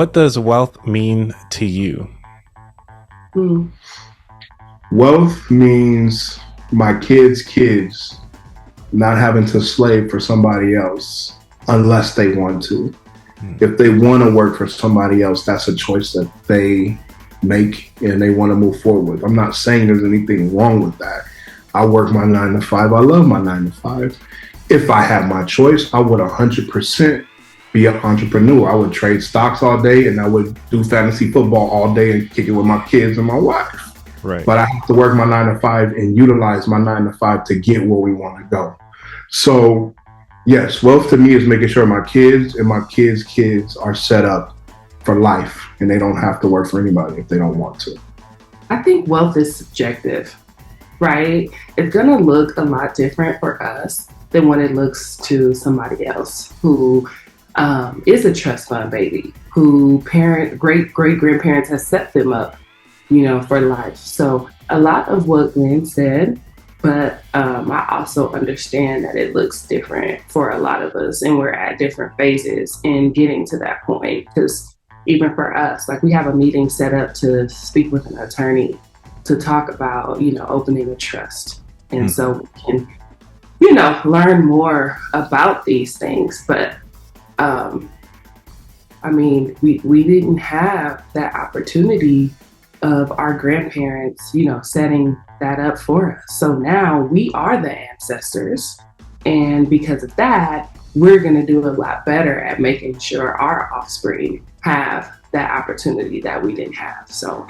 What does wealth mean to you? Mm. Wealth means my kids not having to slave for somebody else unless they want to. If they want to work for somebody else, that's a choice that they make and they want to move forward. I'm not saying there's anything wrong with that. I work my 9 to 5. I love my 9 to 5. If I had my choice, I would 100% be an entrepreneur. I would trade stocks all day and I would do fantasy football all day and kick it with my kids and my wife. Right. But I have to work my 9 to 5 and utilize my 9 to 5 to get where we want to go. So yes, wealth to me is making sure my kids and my kids' are set up for life and they don't have to work for anybody if they don't want to. I think wealth is subjective, right? It's going to look a lot different for us than what it looks to somebody else who is a trust fund baby, who great grandparents have set them up, for life. So a lot of what Glenn said, but I also understand that it looks different for a lot of us and we're at different phases in getting to that point. Because even for us, like we have a meeting set up to speak with an attorney to talk about, opening a trust. And so we can, learn more about these things. But we didn't have that opportunity of our grandparents, setting that up for us. So now we are the ancestors. And because of that, we're going to do a lot better at making sure our offspring have that opportunity that we didn't have. So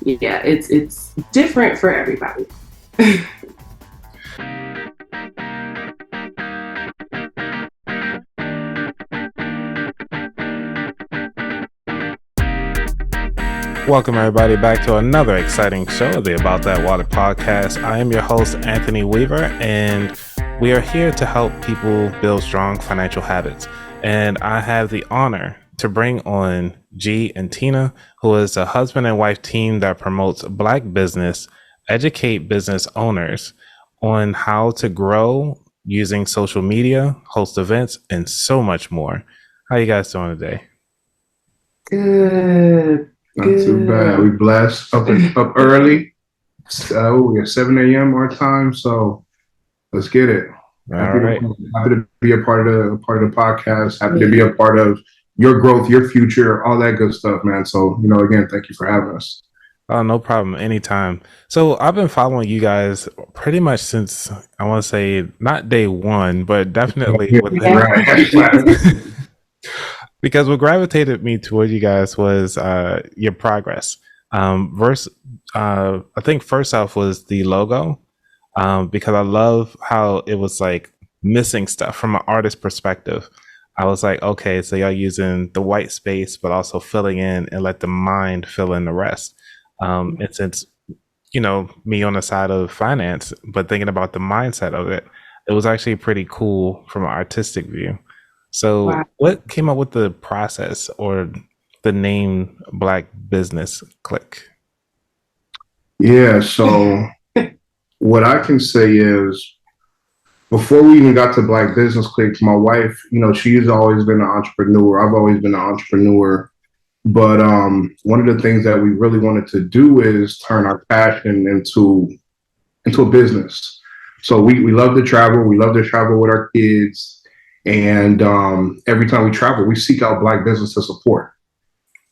yeah, it's different for everybody. Welcome everybody back to another exciting show of the About That Wallet podcast. I am your host, Anthony Weaver, and we are here to help people build strong financial habits. And I have the honor to bring on G and Tina, who is a husband and wife team that promotes Black business, educate business owners on how to grow using social media, host events, and so much more. How you guys doing today? Good. Not too bad. We blessed up early. We're 7 a.m. our time, so let's get it. Happy to be a part of the podcast. Happy to be a part of your growth, your future, all that good stuff, man. So, again, thank you for having us. Oh, no problem. Anytime. So I've been following you guys pretty much since, I want to say, not day one, but definitely within. Right. Because what gravitated me toward you guys was your progress. I think first off was the logo, because I love how it was like missing stuff from an artist perspective. I was like, okay, so y'all using the white space, but also filling in and let the mind fill in the rest. And since, me on the side of finance, but thinking about the mindset of it, it was actually pretty cool from an artistic view. So Wow. What came up with the process or the name Black Business Clique? Yeah, so what I can say is before we even got to Black Business Clique, my wife, she's always been an entrepreneur. I've always been an entrepreneur. But one of the things that we really wanted to do is turn our passion into a business. So we love to travel. We love to travel with our kids. And every time we travel, we seek out Black business to support.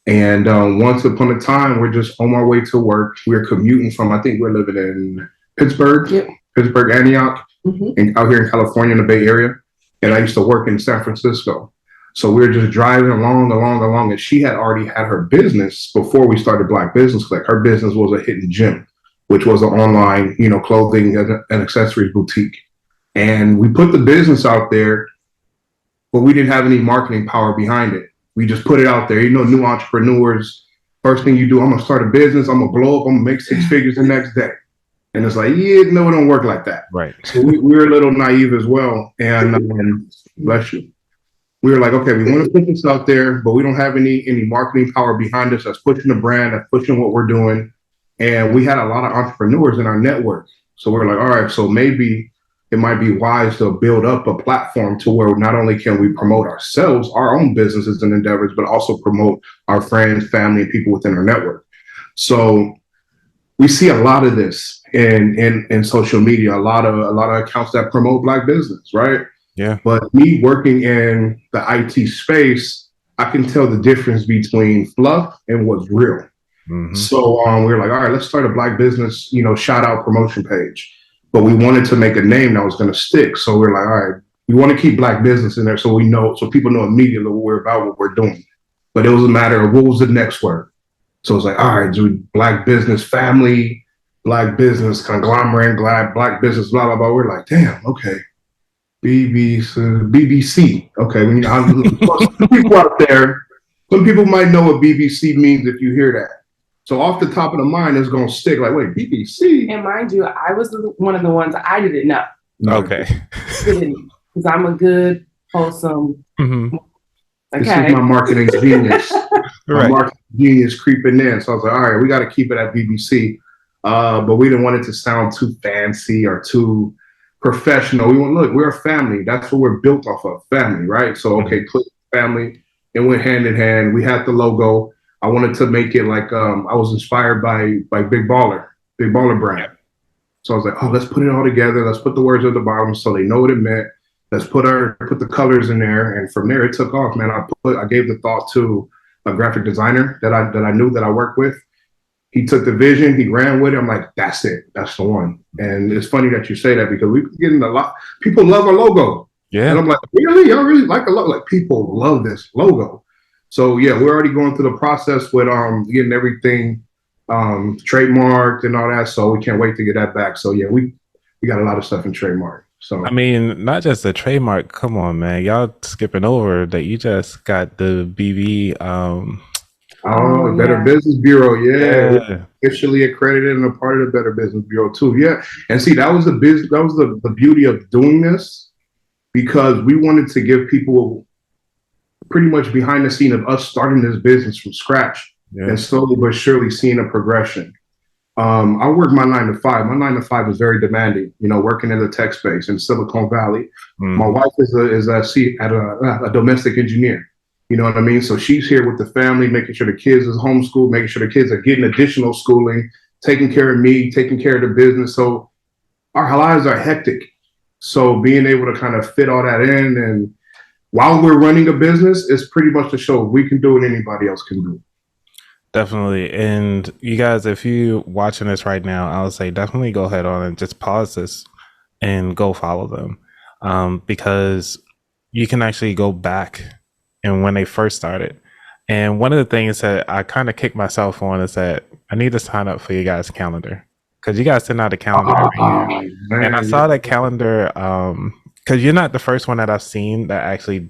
And once upon a time, we're just on our way to work. We're commuting from, I think we're living in Pittsburgh, Pittsburgh, Antioch, and out here in California in the Bay Area. And I used to work in San Francisco. So we were just driving along, and she had already had her business before we started Black Business Clique. Her business was a hidden gem, which was an online, clothing and accessories boutique. And we put the business out there, but we didn't have any marketing power behind it. We just put it out there. New entrepreneurs, first thing you do, I'm going to start a business. I'm going to blow up. I'm going to make 6 figures the next day. And it's like, no, it don't work like that. Right. So we were a little naive as well. And bless you. We were like, okay, we want to put this out there, but we don't have any marketing power behind us that's pushing the brand, that's pushing what we're doing. And we had a lot of entrepreneurs in our network. So we're like, all right, so maybe it might be wise to build up a platform to where not only can we promote ourselves, our own businesses and endeavors, but also promote our friends, family, and people within our network. So we see a lot of this in social media, a lot of accounts that promote Black business, right? Yeah. But me working in the IT space, I can tell the difference between fluff and what's real. Mm-hmm. So we were like, all right, let's start a Black business, shout out promotion page. But we wanted to make a name that was going to stick. So we're like, all right, we want to keep Black business in there so people know immediately what we're about, what we're doing. But it was a matter of what was the next word. So it's like, all right, do Black business family, Black business conglomerate, Black business, blah, blah, blah. We're like, damn, okay. BBC. Okay, some people out there, some people might know what BBC means if you hear that. So off the top of the mind, it's going to stick like, wait, BBC? And mind you, I was one of the ones I didn't know. Okay. Because I'm a good, wholesome. Mm-hmm. Okay. This is my marketing genius. My marketing genius creeping in. So I was like, all right, we got to keep it at BBC. But we didn't want it to sound too fancy or too professional. We want, look, we're a family. That's what we're built off of, family, right? So, okay, Clique family. It went hand in hand. We had the logo. I wanted to make it like I was inspired by Big Baller brand. So I was like, oh, let's put it all together. Let's put the words at the bottom so they know what it meant. Let's put the colors in there, and from there it took off, man. I gave the thought to a graphic designer that I knew that I worked with. He took the vision, he ran with it. I'm like, that's it, that's the one. And it's funny that you say that because we're getting a lot. People love our logo. Yeah. And I'm like, really? Y'all really like a logo? Like, people love this logo. So yeah, we're already going through the process with getting everything trademarked and all that. So we can't wait to get that back. So yeah, we got a lot of stuff in trademark. So I mean, not just the trademark. Come on, man, y'all skipping over that. You just got the BB. Better Business Bureau. Yeah. Officially accredited and a part of the Better Business Bureau too. Yeah, and see, that was the beauty of doing this, because we wanted to give people pretty much behind the scene of us starting this business from scratch and slowly but surely seeing a progression. I work my 9 to 5. My 9 to 5 is very demanding, working in the tech space in Silicon Valley. My wife is a domestic engineer. You know what I mean? So she's here with the family, making sure the kids is homeschooled, making sure the kids are getting additional schooling, taking care of me, taking care of the business. So our lives are hectic. So being able to kind of fit all that in, and while we're running a business, is pretty much to show we can do what anybody else can do. Definitely. And you guys, if you're watching this right now, I would say definitely go ahead on and just pause this and go follow them, because you can actually go back and when they first started. And one of the things that I kind of kicked myself on is that I need to sign up for you guys' calendar, because you guys send out a calendar every year. Man, and I saw that calendar because you're not the first one that I've seen that actually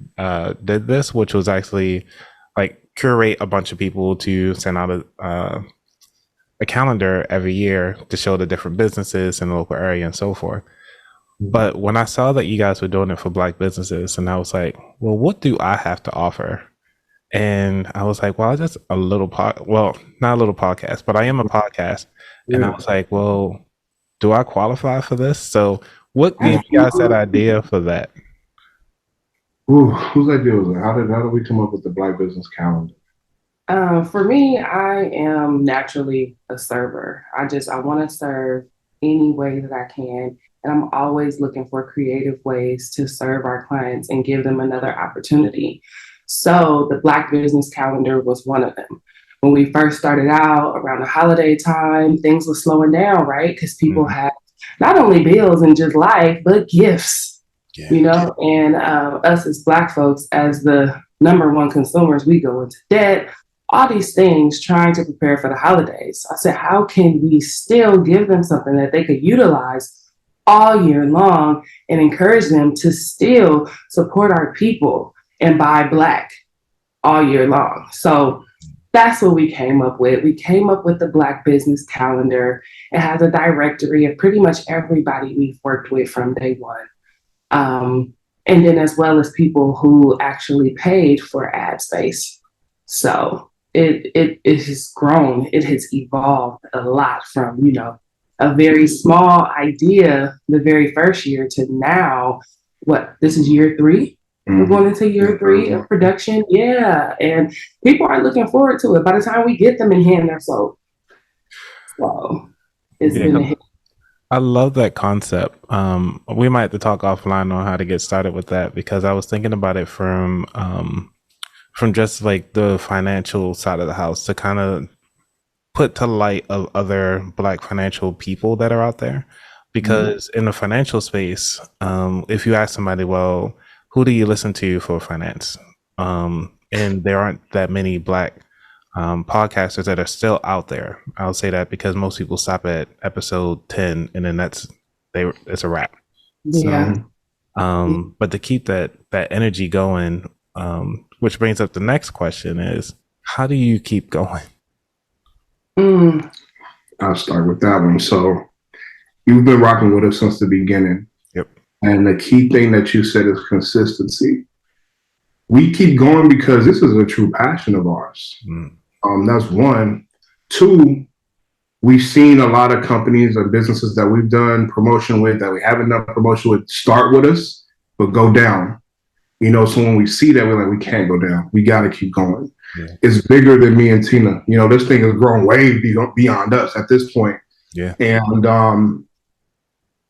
did this, which was actually like curate a bunch of people to send out a calendar every year to show the different businesses in the local area and so forth. But when I saw that you guys were doing it for Black businesses, and I was like, well, what do I have to offer? And I was like, well, just a little not a little podcast, but I am a podcast. Yeah. And I was like, well, do I qualify for this? So what gave you guys that idea for that? Ooh, whose idea was it? How did we come up with the Black business calendar? For me, I am naturally a server. I want to serve any way that I can. And I'm always looking for creative ways to serve our clients and give them another opportunity. So the Black business calendar was one of them. When we first started out around the holiday time, things were slowing down, right? Because people had not only bills and just life, but gifts, and us as Black folks, as the number one consumers, we go into debt, all these things trying to prepare for the holidays. I said, how can we still give them something that they could utilize all year long and encourage them to still support our people and buy Black all year long? So that's what we came up with. We came up with the Black business calendar. It has a directory of pretty much everybody we've worked with from day one. And then as well as people who actually paid for ad space. So it has grown. It has evolved a lot from, a very small idea the very first year to now, this is year 3? We're going into year 3 of production. Yeah. And people are looking forward to it by the time we get them in hand, they're sold. So it's been a hit. I love that concept. We might have to talk offline on how to get started with that, because I was thinking about it from just like the financial side of the house, to kind of put to light of other Black financial people that are out there. Because in the financial space, if you ask somebody, well, who do you listen to for finance? And there aren't that many Black podcasters that are still out there. I'll say that because most people stop at episode 10 and then it's a wrap. Yeah. So, but to keep that energy going, which brings up the next question is, how do you keep going? I'll start with that one. So you've been rocking with us since the beginning. Yep. And the key thing that you said is consistency. We keep going because this is a true passion of ours. That's one. Two, we've seen a lot of companies or businesses that we've done promotion with, that we haven't done promotion with, start with us, but go down. You know, so when we see that, we're like, we can't go down. We got to keep going. Yeah. It's bigger than me and Tina. You know, this thing has grown way beyond us at this point. Yeah. And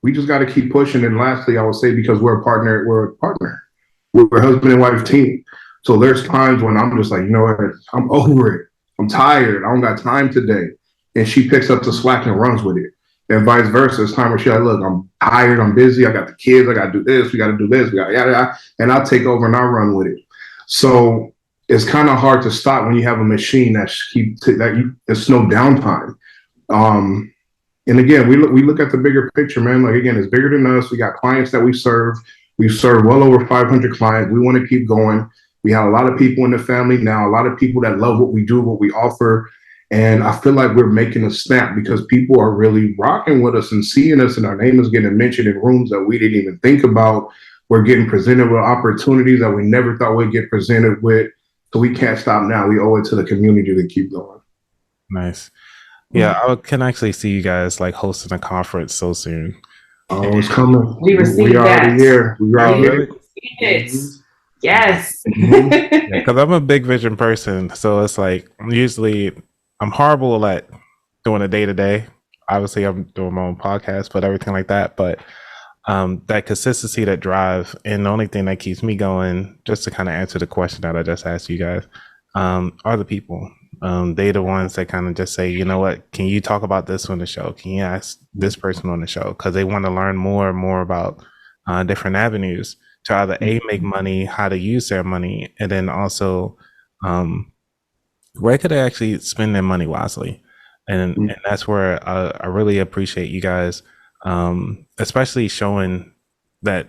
we just got to keep pushing. And lastly, I would say, because we're a partner. We're a husband and wife team. So there's times when I'm just like, you know what, I'm over it. I'm tired. I don't got time today. And she picks up the slack and runs with it. And vice versa. It's time where she's like, look, I'm tired. I'm busy. I got the kids. I got to do this. We got to do this. We got yada yada. And I'll take over and I'll run with it. So it's kind of hard to stop when you have a machine it's no downtime. And again, we look at the bigger picture, man. Like, again, it's bigger than us. We got clients that we serve. We've served well over 500 clients. We want to keep going. We have a lot of people in the family now, a lot of people that love what we do, what we offer. And I feel like we're making a snap because people are really rocking with us and seeing us, and our name is getting mentioned in rooms that we didn't even think about. We're getting presented with opportunities that we never thought we'd get presented with. So we can't stop now. We owe it to the community to keep going. Nice. Yeah, I can actually see you guys like hosting a conference so soon. Oh, it's coming. We received that. Already here. We already here. Really? Yes. Because I'm a big vision person. So it's like, I'm horrible at doing a day-to-day. Obviously, I'm doing my own podcast, but everything like that. But that consistency, that drive, and the only thing that keeps me going, just to kind of answer the question that I just asked you guys, are the people. They're the ones that kind of just say, you know what, can you talk about this on the show? Can you ask this person on the show? Because they want to learn more and more about different avenues to either make money, how to use their money, and then also where could they actually spend their money wisely. And that's where I really appreciate you guys, especially showing that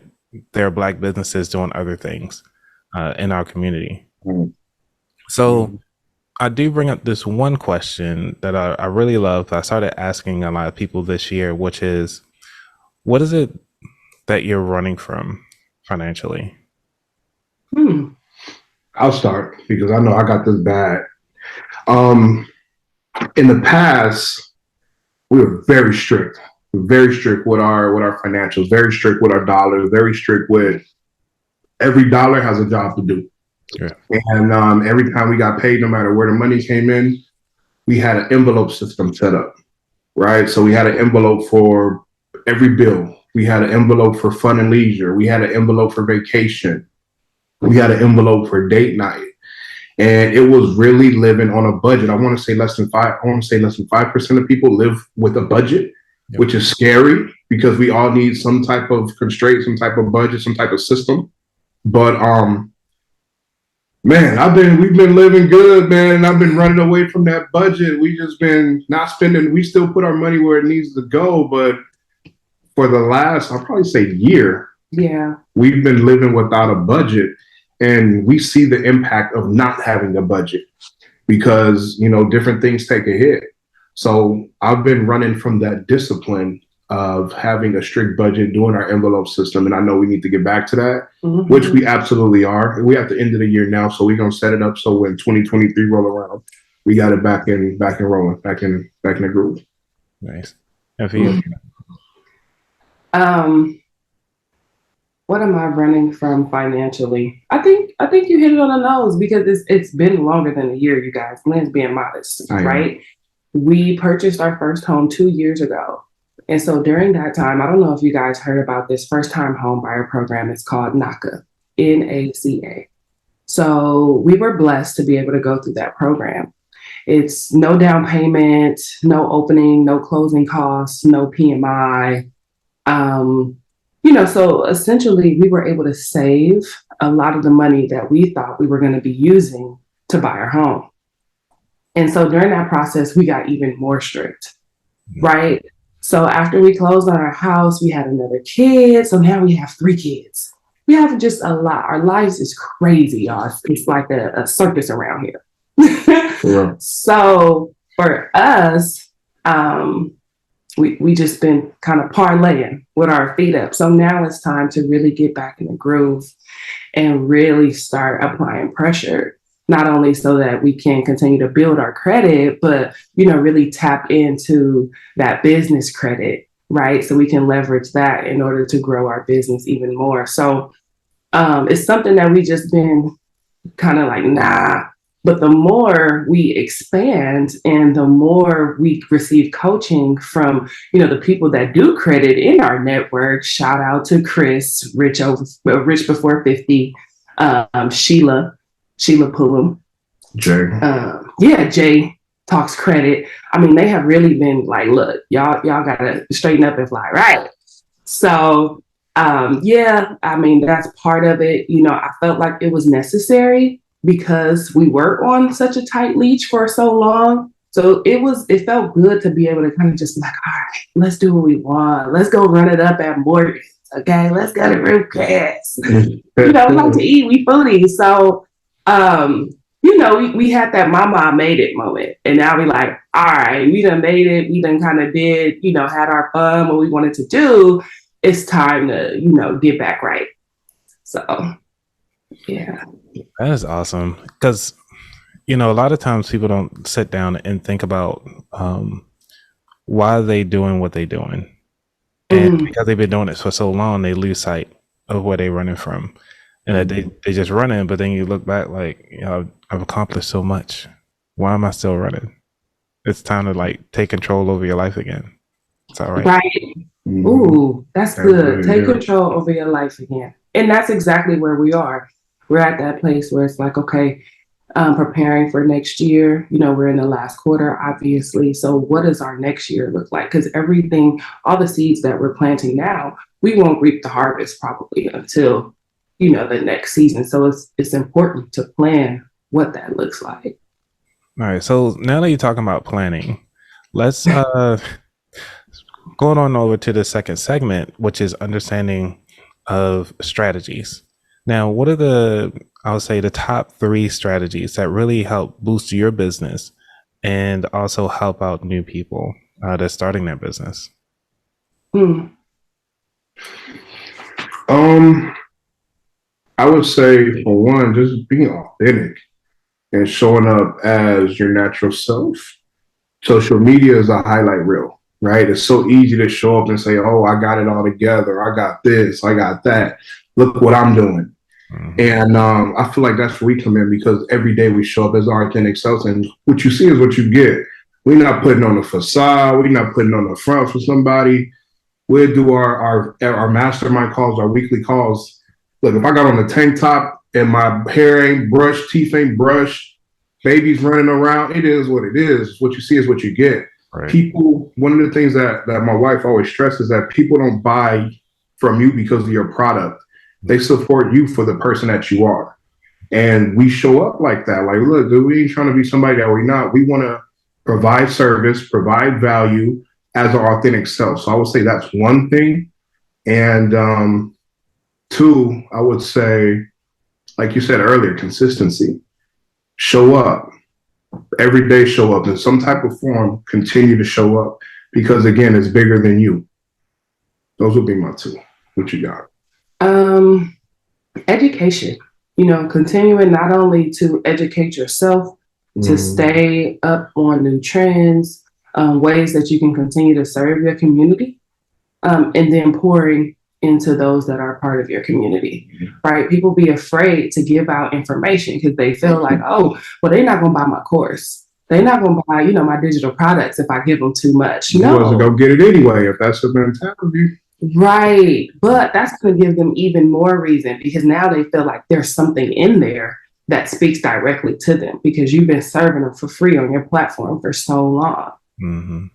there are Black businesses doing other things in our community. So I do bring up this one question that I really love. I started asking a lot of people this year, which is, what is it that you're running from financially? I'll start because I know I got this bad. In the past, we were very strict with our financials, very strict with our dollars, very strict with every dollar has a job to do. Sure. And every time we got paid, no matter where the money came in, we had an envelope system set up, right? So we had an envelope for every bill. We had an envelope for fun and leisure. We had an envelope for vacation. We had an envelope for date night. And it was really living on a budget. I want to say less than 5% of people live with a budget, which is scary because we all need some type of constraint, some type of budget, some type of system. But man, we've been living good, man, and I've been running away from that budget. We just been not spending. We still put our money where it needs to go, but for the last, I'll probably say year, we've been living without a budget. And we see the impact of not having a budget because, you know, different things take a hit. So I've been running from that discipline of having a strict budget, doing our envelope system. And I know we need to get back to that, which we absolutely are. We're at the end of the year now, so we're going to set it up so when 2023 roll around, we got it back in rolling, back in the groove. Nice. And for you? What am I running from financially? I think you hit it on the nose because it's been longer than a year, you guys. Glen's being modest, right? We purchased our first home 2 years ago. And so during that time, I don't know if you guys heard about this first time home buyer program. It's called NACA, NACA. So we were blessed to be able to go through that program. It's no down payment, no opening, no closing costs, no PMI. So essentially we were able to save a lot of the money that we thought we were going to be using to buy our home. And so during that process, we got even more strict, right? So after we closed on our house, we had another kid. So now we have 3 kids. We have just a lot. Our lives is crazy, y'all. It's like a circus around here. Yeah. So for us, we just been kind of parlaying with our feet up. So now it's time to really get back in the groove and really start applying pressure, not only so that we can continue to build our credit, but, really tap into that business credit, right? So we can leverage that in order to grow our business even more. So it's something that we just been kind of like, nah. But the more we expand and the more we receive coaching from, the people that do credit in our network, shout out to Chris, Rich Before 50, Sheila Pullum. Jay. Jay talks credit. I mean, they have really been like, look, y'all gotta straighten up and fly, right? So, that's part of it. I felt like it was necessary because we were on such a tight leash for so long. So it felt good to be able to kind of just like, all right, let's do what we want. Let's go run it up at Morgan's. Okay, let's go to Roof Cast. We like to eat, we foodies. So, we had that mama made it moment. And now we like, all right, we done made it. We done kind of did, had our fun, what we wanted to do. It's time to, get back right. So, yeah. That is awesome. Because, a lot of times people don't sit down and think about why are they doing what they're doing. And because they've been doing it for so long, they lose sight of where they're running from. And they just running, but then you look back like, I've accomplished so much. Why am I still running? It's time to take control over your life again. It's all right. Right. Ooh, that's good. Take control over your life again. And that's exactly where we are. We're at that place where it's like, okay, preparing for next year. We're in the last quarter, obviously. So what does our next year look like? Because everything, all the seeds that we're planting now, we won't reap the harvest probably until, the next season. So it's important to plan what that looks like. All right. So now that you're talking about planning, let's going on over to the second segment, which is understanding of strategies. Now, what are the top 3 strategies that really help boost your business and also help out new people that's starting their business? I would say, for one, just being authentic and showing up as your natural self. Social media is a highlight reel, right? It's so easy to show up and say, oh, I got it all together. I got this, I got that. Look what I'm doing. And I feel like that's where we come in, because every day we show up as our authentic selves, and what you see is what you get. We're not putting on a facade. We're not putting on the front for somebody. We'll do our mastermind calls, our weekly calls. Look, if I got on a tank top and my hair ain't brushed, teeth ain't brushed, babies running around, it is what it is. What you see is what you get. Right. People, one of the things that my wife always stresses, that people don't buy from you because of your product. They support you for the person that you are. And we show up like that. Like, look, dude, we ain't trying to be somebody that we're not. We want to provide service, provide value as our authentic self. So I would say that's one thing. And 2, I would say, like you said earlier, consistency. Show up. Every day show up in some type of form. Continue to show up, because, again, it's bigger than you. Those would be my 2. What you got? Education, continuing not only to educate yourself, to stay up on new trends, ways that you can continue to serve your community, and then pouring into those that are part of your community, right? People be afraid to give out information because they feel like, oh, well, they're not going to buy my course. They're not going to buy, my digital products if I give them too much. You wasn't going to get it anyway if that's the mentality. Right. But that's going to give them even more reason because now they feel like there's something in there that speaks directly to them because you've been serving them for free on your platform for so long. Mm-hmm.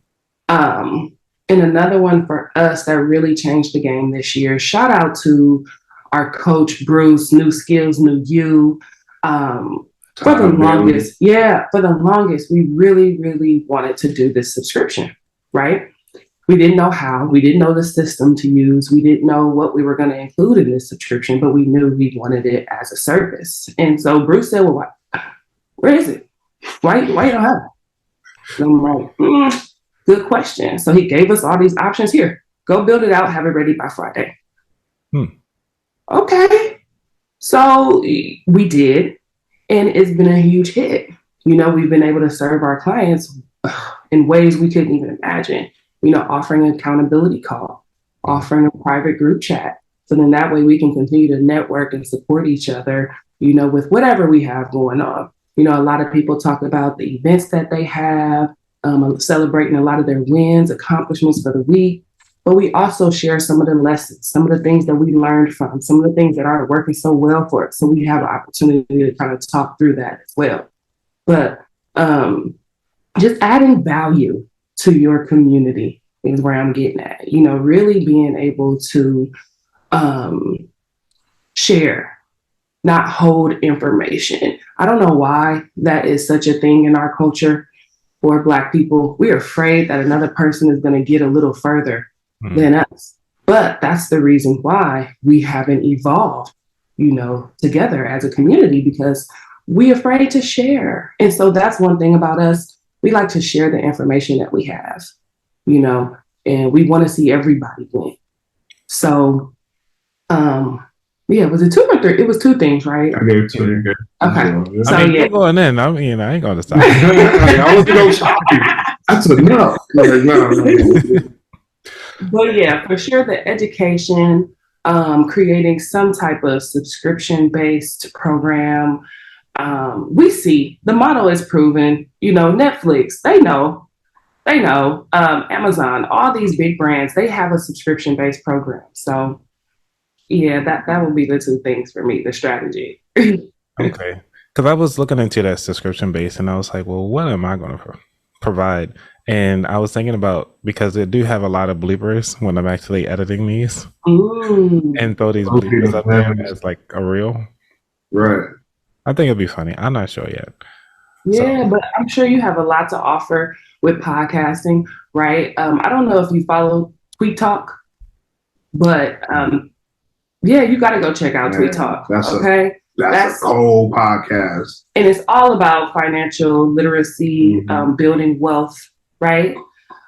And another one for us that really changed the game this year, shout out to our coach, Bruce, New Skills, New You. For the longest, we really, really wanted to do this subscription, right? We didn't know how. We didn't know the system to use. We didn't know what we were going to include in this subscription, but we knew we wanted it as a service. And so Bruce said, well, where is it? Why you don't have it? And I'm like, good question. So he gave us all these options here. Go build it out, have it ready by Friday. Okay. So we did, and it's been a huge hit. We've been able to serve our clients in ways we couldn't even imagine. Offering an accountability call, offering a private group chat. So then that way we can continue to network and support each other, with whatever we have going on. A lot of people talk about the events that they have, celebrating a lot of their wins, accomplishments for the week. But we also share some of the lessons, some of the things that we learned from, some of the things that aren't working so well for us. So we have an opportunity to kind of talk through that as well. But just adding value to your community is where I'm getting at. Really being able to share, not hold information. I don't know why that is such a thing in our culture for Black people. We're afraid that another person is going to get a little further than us. But that's the reason why we haven't evolved, together as a community, because we're afraid to share. And so that's one thing about us. We like to share the information that we have, and we want to see everybody win. So, was it 2 or 3? It was 2 things, right? I gave 2. Okay. So you're going in. I ain't going to stop. I was going to stop you. That's enough. But yeah, for sure, the education, creating some type of subscription-based program. We see the model is proven. Netflix, they know. Amazon, all these big brands, they have a subscription-based program. So yeah, that will be the 2 things for me, the strategy. Okay. Because I was looking into that subscription base and I was like, well, what am I going to provide? And I was thinking about, because they do have a lot of bloopers when I'm actually editing these and throw these bloopers up there as like a reel. Right. I think it'd be funny. I'm not sure yet. Yeah, but I'm sure you have a lot to offer with podcasting, right? I don't know if you follow Tweet Talk, but you got to go check out Tweet Talk. That's a whole podcast. And it's all about financial literacy, building wealth, right?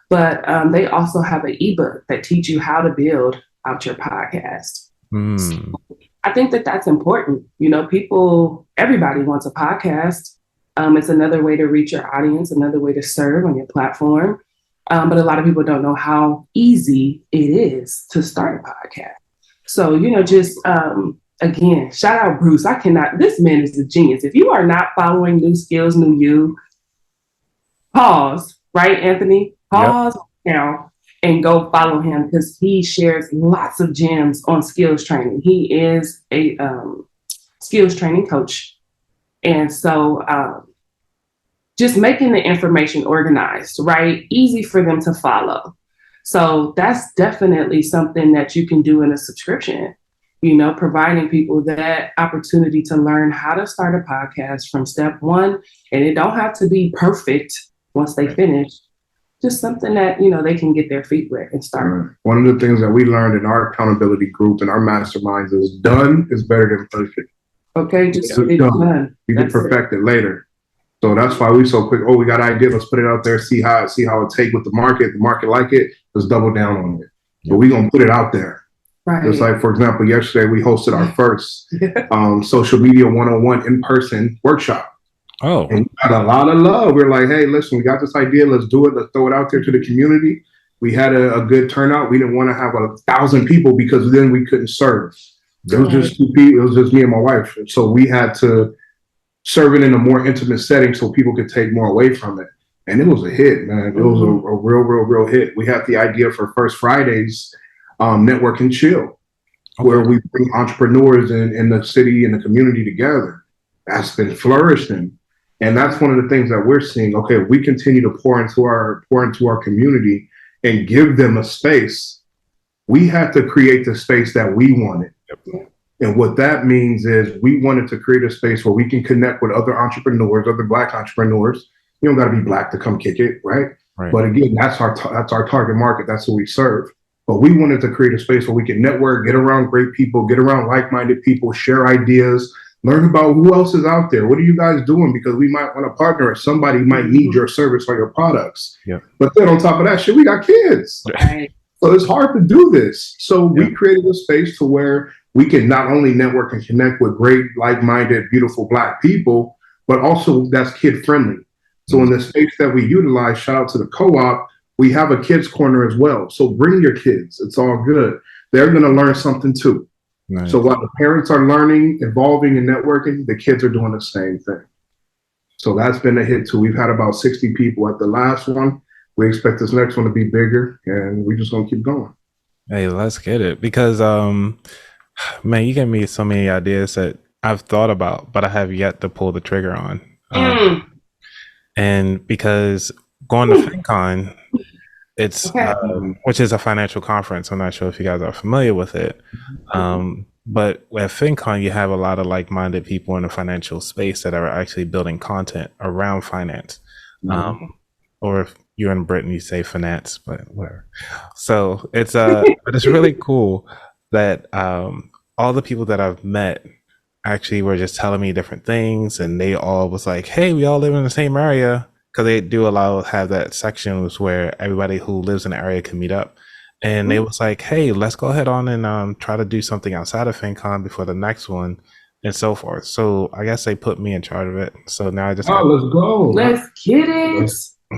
But they also have an ebook that teach you how to build out your podcast. So I think that's important. Everybody wants a podcast. It's another way to reach your audience, another way to serve on your platform. But a lot of people don't know how easy it is to start a podcast. So, again, shout out Bruce. This man is a genius. If you are not following New Skills, New You, pause, right, Anthony? Pause now and go follow him because he shares lots of gems on skills training. He is a skills training coach. And so just making the information organized, right? Easy for them to follow. So that's definitely something that you can do in a subscription, providing people that opportunity to learn how to start a podcast from step 1. And it don't have to be perfect once they finish. Just something that, they can get their feet wet and start. One of the things that we learned in our accountability group and our masterminds is done is better than perfect. Okay, just it's done. You can perfect it later. So that's why we so quick. Oh, we got an idea. Let's put it out there. See how it take with the market. The market like it. Let's double down on it. But we're going to put it out there. Right. Just like, for example, yesterday we hosted our first social media 101 in-person workshop. Oh, And we got a lot of love. We're like, hey, listen, we got this idea. Let's do it. Let's throw it out there to the community. We had a good turnout. We didn't want to have 1,000 people because then we couldn't serve. It was just 2 people. It was just me and my wife. So we had to serve it in a more intimate setting so people could take more away from it. And it was a hit, man. It was a real hit. We had the idea for First Fridays, Network and Chill, where we bring entrepreneurs in the city and the community together. That's been flourishing. And that's one of the things that we're seeing. Okay, we continue to pour into our community and give them a space. We had to create the space that we wanted. And what that means is we wanted to create a space where we can connect with other entrepreneurs, other Black entrepreneurs. You don't got to be Black to come kick it, right? But again, that's our target market. That's who we serve. But we wanted to create a space where we can network, get around great people, get around like-minded people, share ideas, learn about who else is out there. What are you guys doing? Because we might want to partner. Somebody might need your service or your products. But then on top of that shit, we got kids. So it's hard to do this. So we created a space to where we can not only network and connect with great, like-minded, beautiful Black people, but also that's kid-friendly. So in the space that we utilize, shout out to the co-op, we have a kids corner as well. So bring your kids. It's all good. They're going to learn something too. Nice. So while the parents are learning, evolving, and networking, the kids are doing the same thing. So that's been a hit too. We've had about 60 people at the last one. We expect this next one to be bigger, and we're just going to keep going. Hey, let's get it. Because, man, you gave me so many ideas that I've thought about, but I have yet to pull the trigger on. And because going to FinCon, it's which is a financial conference. I'm not sure if you guys are familiar with it. But at FinCon, you have a lot of like-minded people in the financial space that are actually building content around finance. Or if you're in Britain, you say finance, but whatever. So it's but it's really cool that all the people that I've met actually were just telling me different things, and they all was like, hey, we all live in the same area, because they do have that sections where everybody who lives in the area can meet up. And they was like, hey, let's go ahead on and try to do something outside of FinCon before the next one, and so forth. So I guess they put me in charge of it. So now I just let's go. Let's get it.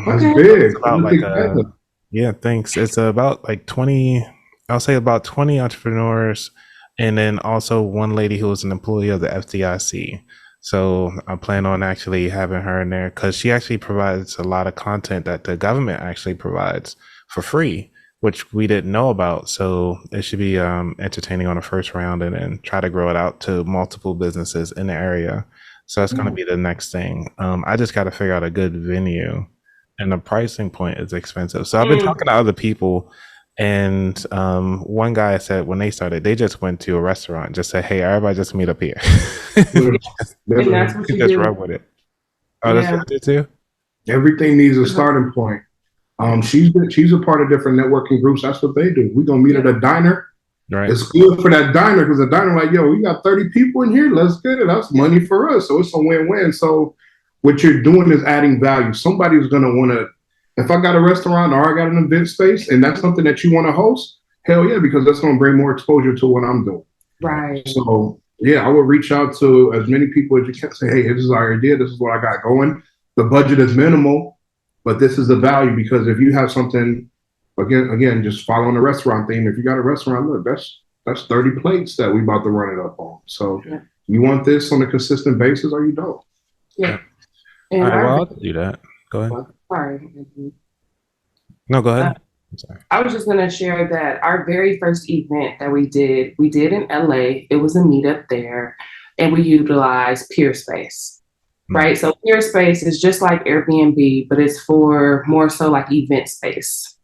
That's big. It's about thanks. It's about like 20, I'll say about 20 entrepreneurs, and then also one lady who was an employee of the FDIC. So I plan on actually having her in there because she actually provides a lot of content that the government actually provides for free, which we didn't know about. So it should be entertaining on the first round, and then try to grow it out to multiple businesses in the area. So that's going to be the next thing. I just got to figure out a good venue, and the pricing point is expensive. So I've been talking to other people. And one guy said when they started, they just went to a restaurant, just said, hey, everybody just meet up here. And that's what you just do. run with it. Oh, that's what you do too? Everything needs a starting point. She's a part of different networking groups. That's what they do. We're going to meet at a diner. Right. It's good for that diner because the diner like, yo, we got 30 people in here. Let's get it. That's money for us. So it's a win-win. So what you're doing is adding value. Somebody's going to want to, if I got a restaurant or I got an event space and that's something that you want to host, hell yeah, because that's going to bring more exposure to what I'm doing. Right. So yeah, I will reach out to as many people as you can. Say, hey, this is our idea. This is what I got going. The budget is minimal, but this is the value, because if you have something, again, just following the restaurant theme. If you got a restaurant, look, that's 30 plates that we about to run it up on. So you want this on a consistent basis, or you don't? Yeah. And all right, well, I'll do that. Go ahead. Sorry. No, go ahead. I'm sorry. I was just going to share that our very first event that we did in LA. It was a meetup there, and we utilized Peerspace, right? So Peerspace is just like Airbnb, but it's for more so like event space.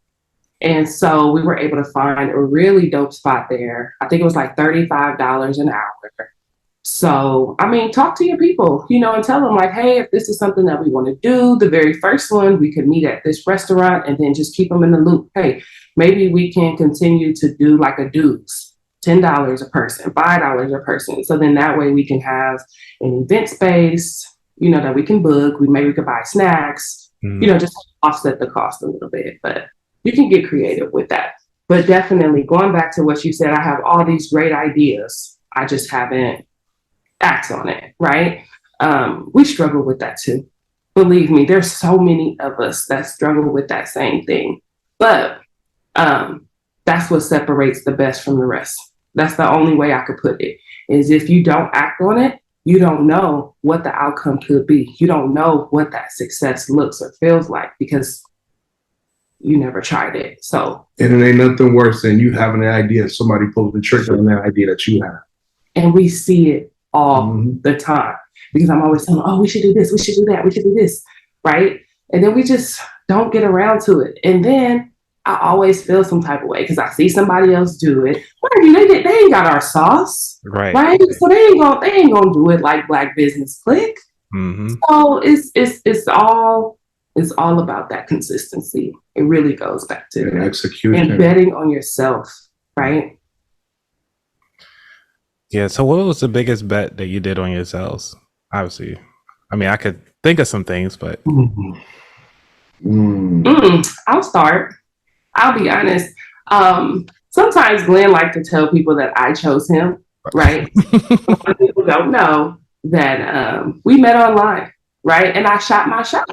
And so we were able to find a really dope spot there. I think it was like $35 an hour. So, I mean, talk to your people, and tell them like, hey, if this is something that we want to do, the very first one, we could meet at this restaurant, and then just keep them in the loop. Hey, maybe we can continue to do like a dues, $10 a person, $5 a person. So then that way we can have an event space, that we can book. We could buy snacks, just offset the cost a little bit, but you can get creative with that. But definitely going back to what you said, I have all these great ideas. I just haven't act on it, right? We struggle with that too. Believe me, there's so many of us that struggle with that same thing. But that's what separates the best from the rest. That's the only way I could put it, is if you don't act on it, you don't know what the outcome could be. You don't know what that success looks or feels like because you never tried it. So, and it ain't nothing worse than you having an idea and somebody pulls the trigger on that idea that you have. And we see it all the time because I'm always telling, oh, we should do this, we should do that, we should do this, right? And then we just don't get around to it. And then I always feel some type of way because I see somebody else do it. They ain't got our sauce, right? So they ain't gonna do it like Black Business Clique. So it's all about that consistency. It really goes back to execution and betting on yourself, right? Yeah. So what was the biggest bet that you did on yourselves? Obviously, I mean, I could think of some things, but I'll start. I'll be honest. Sometimes Glenn liked to tell people that I chose him, right? A lot of people don't know that we met online, right? And I shot my shot.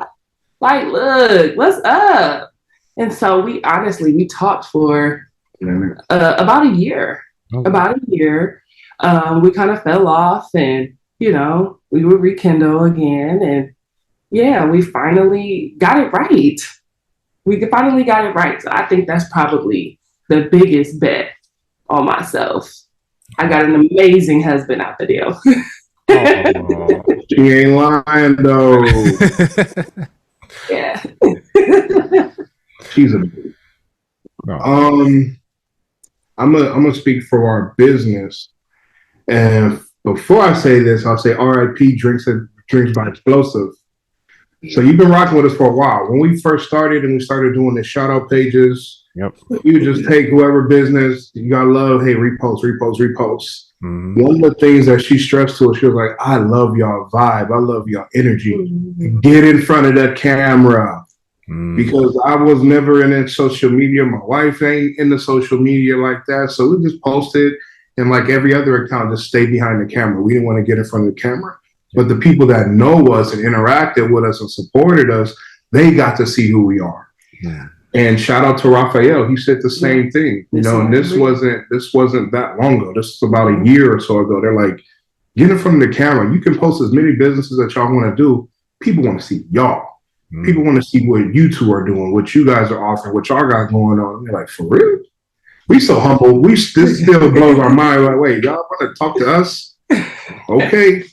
Like, look, what's up? And so we talked for about a year. About a year. We kind of fell off and, we would rekindle again. And yeah, we finally got it right. So I think that's probably the biggest bet on myself. I got an amazing husband out the deal. She ain't lying though. Yeah. She's a I'm gonna speak for our business. And before I say this, I'll say RIP drinks by Explosive. So you've been rocking with us for a while. When we first started and we started doing the shout out pages, you just take whoever business you gotta love, hey, repost. One of the things that she stressed to us, she was like, I love y'all vibe, I love y'all energy. Get in front of that camera. Because I was never in it social media. My wife ain't in the social media like that. So we just posted and like every other account, just stay behind the camera. We didn't want to get in front of the camera. But the people that know us and interacted with us and supported us, they got to see who we are. And shout out to Raphael. He said the same thing, and this wasn't that long ago. This was about a year or so ago. They're like, get in front of the camera. You can post as many businesses that y'all want to do. People want to see y'all. People want to see what you two are doing, what you guys are offering, what y'all got going on. And they're like, for real? We so humble. This still blows our mind. Like, wait, y'all want to talk to us? Okay.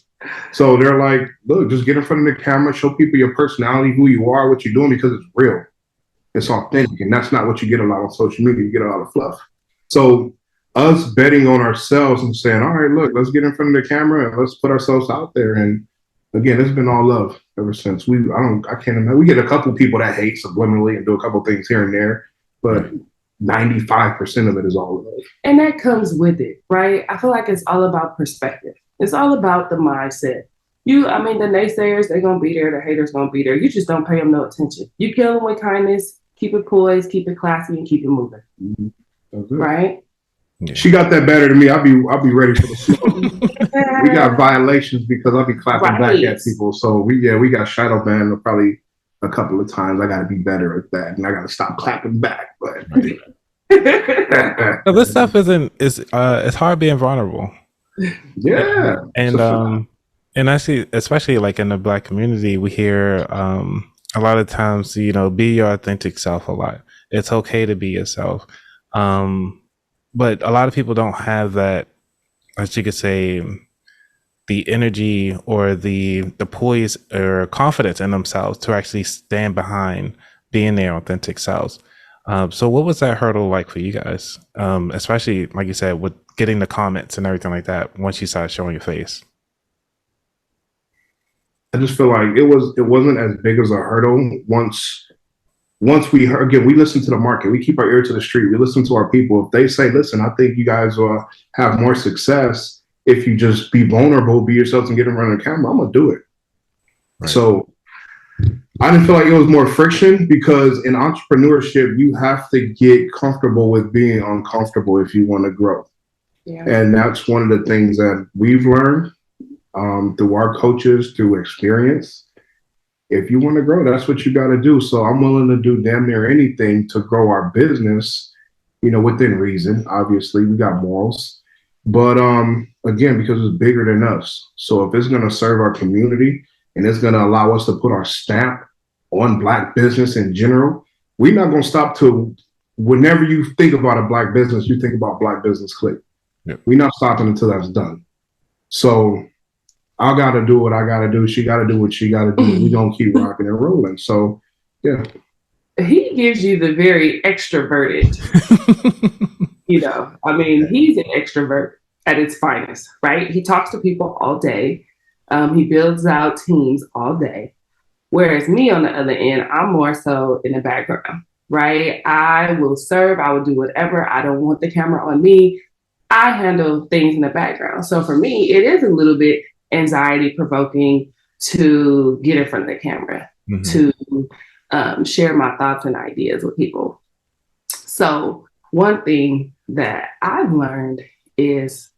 So they're like, look, just get in front of the camera, show people your personality, who you are, what you're doing, because it's real. It's authentic. And that's not what you get a lot on social media. You get a lot of fluff. So us betting on ourselves and saying, all right, look, let's get in front of the camera and let's put ourselves out there. And again, it's been all love ever since. I can't imagine. We get a couple people that hate subliminally and do a couple things here and there, but 95% of it is all love. And that comes with it, right? I feel like it's all about perspective. It's all about the mindset. The naysayers, they're going to be there. The haters going to be there. You just don't pay them no attention. You kill them with kindness, keep it poised, keep it classy, and keep it moving. Right? Yeah. She got that better than me. I'll be ready for the show. We got violations because I'll be clapping back at people. So we got shadow banned probably a couple of times. I got to be better at that, and I got to stop clapping back. But this stuff it's hard being vulnerable. Yeah, and I see, especially like in the Black community, we hear a lot of times, be your authentic self a lot. It's okay to be yourself. But a lot of people don't have that, as you could say, the energy or the poise or confidence in themselves to actually stand behind being their authentic selves. So what was that hurdle like for you guys? Especially, like you said, with getting the comments and everything like that once you started showing your face? I just feel like it wasn't as big as a hurdle once we heard, again, we listen to the market. We keep our ear to the street. We listen to our people. If they say, listen, I think you guys will have more success if you just be vulnerable, be yourselves, and get in front of the camera, I'm going to do it. Right. So I didn't feel like it was more friction because in entrepreneurship, you have to get comfortable with being uncomfortable if you want to grow. Yeah. And that's one of the things that we've learned. through our coaches, through experience. If you want to grow, that's what you got to do. So I'm willing to do damn near anything to grow our business, within reason. Obviously, we got morals, but again, because it's bigger than us. So if it's going to serve our community and it's going to allow us to put our stamp on Black business in general, we're not going to stop till whenever you think about a Black business, you think about Black Business Clique. Yep. We're not stopping until that's done. So I got to do what I got to do. She got to do what she got to do. We're going to keep rocking and rolling. So, yeah. He gives you the very extroverted, he's an extrovert at its finest, right? He talks to people all day. He builds out teams all day. Whereas me on the other end, I'm more so in the background, right? I will serve. I will do whatever. I don't want the camera on me. I handle things in the background. So for me, it is a little bit anxiety provoking to get in front of the camera, to share my thoughts and ideas with people. So one thing that I've learned is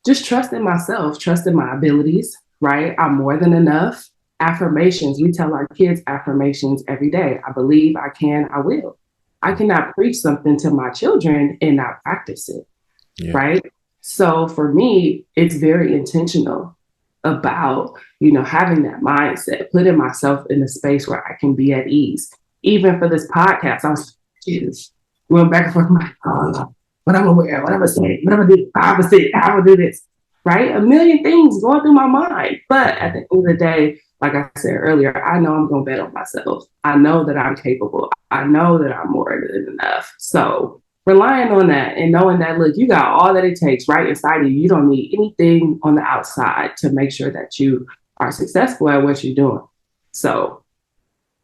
just trusting myself, trusting my abilities, right? I'm more than enough. Affirmations. We tell our kids affirmations every day. I believe, I can, I will. I cannot preach something to my children and not practice it, right? So for me, it's very intentional about, having that mindset, putting myself in a space where I can be at ease. Even for this podcast, I was going back and forth, what I'm gonna wear, what I'm gonna say, what I'm gonna do, how I'm gonna sit, how I'm gonna do this, right? A million things going through my mind. But at the end of the day, like I said earlier, I know I'm going to bet on myself. I know that I'm capable. I know that I'm more than enough. So relying on that and knowing that, look, you got all that it takes right inside of you. You don't need anything on the outside to make sure that you are successful at what you're doing. So,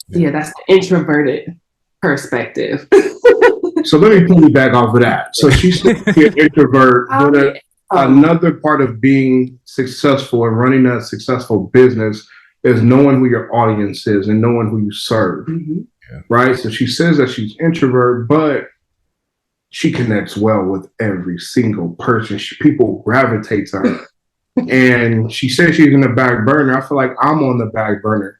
that's the introverted perspective. So let me piggyback off of that. So she's an introvert, but another part of being successful and running a successful business is knowing who your audience is and knowing who you serve, right? So she says that she's introvert, but she connects well with every single person. People gravitate to her. And she says she's in the back burner. I feel like I'm on the back burner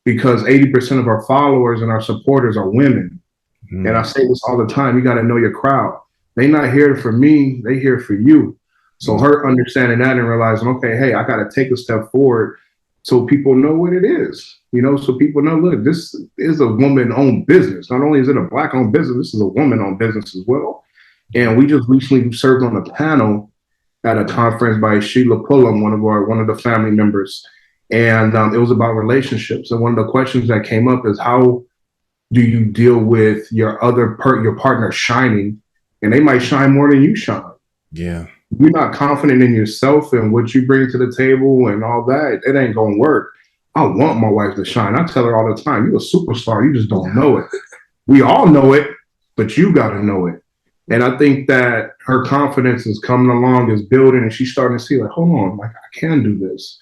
because 80% of our followers and our supporters are women. And I say this all the time, you got to know your crowd. They're not here for me, they here for you. So her understanding that and realizing, okay, hey, I got to take a step forward so people know what it is, so people know, look, this is a woman-owned business. Not only is it a Black-owned business, this is a woman-owned business as well. And we just recently served on a panel at a conference by Sheila Pullum, one of the family members. And it was about relationships. And one of the questions that came up is, how do you deal with your your partner shining? And they might shine more than you shine. Yeah. You're not confident in yourself and what you bring to the table and all that, it ain't gonna work. I want my wife to shine. I tell her all the time, you're a superstar, you just don't know it. We all know it, but you gotta know it. And I think that her confidence is coming along, is building, and she's starting to see, like, hold on, like, I can do this.